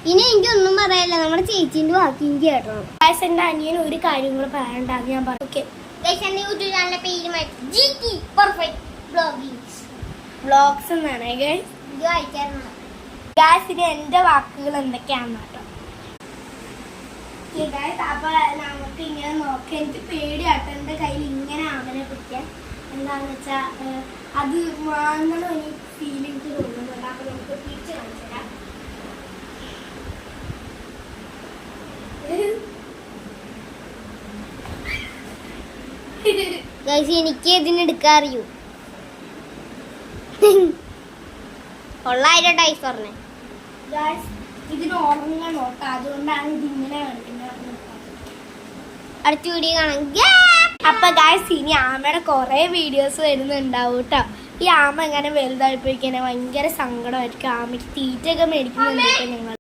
ഇനി എനിക്കൊന്നും പറയാനില്ല. നമ്മുടെ ചേച്ചിന്റെ ബാക്കി എനിക്ക് കേട്ടണം. എന്റെ അനിയൻ ഒരു കാര്യം കൂടെ പറയണ്ടാന്ന് ഞാൻ പറഞ്ഞു. ഓക്കെ, എന്റെ യൂട്യൂബ് ചാനലിന്റെ പേര് GT Perfect വ്ളോഗ്സ് എന്നാണ് ഗൈസ്. ഇത് വായിക്കാറുണ്ട്. ഗൈസ്, ഇത് എന്റെ വാക്കുകൾ എന്തൊക്കെയാണെന്ന് കേട്ടോ. അപ്പൊ നമുക്ക് ഇങ്ങനെ നോക്കാം. എനിക്ക് പേടിയാട്ടോ എന്റെ കയ്യിൽ ഇങ്ങനെ ആമനെ പിടിക്കാൻ. എന്താന്ന് വെച്ചാ അത് വാങ്ങണം എനിക്ക് ഫീൽ എനിക്ക് തോന്നുന്നുണ്ട്. അപ്പൊ നമുക്ക് തിരിച്ച് കാണിച്ചു തരാം. എനിക്ക് ഇതിനെടുക്കാൻ അറിയൂ. 900 ടൈസ് പറഞ്ഞേ. ഇതിന് ഉറങ്ങണം കേട്ടോ, അതുകൊണ്ടാണ് ഇതിങ്ങനെ കളിക്കുന്നത്. അടുത്ത വീഡിയോ കാണാം. അപ്പൊ ഗായ്സ്, ഇനി ആമയുടെ കുറെ വീഡിയോസ് വരുന്നുണ്ടാവും കേട്ടോ. ഈ ആമ എങ്ങനെ വലുതായിപ്പോയിക്കാൻ ഭയങ്കര സങ്കടമായിരിക്കും. ആമയ്ക്ക് തീറ്റയൊക്കെ മേടിക്കുന്നുണ്ട് ഞങ്ങൾ.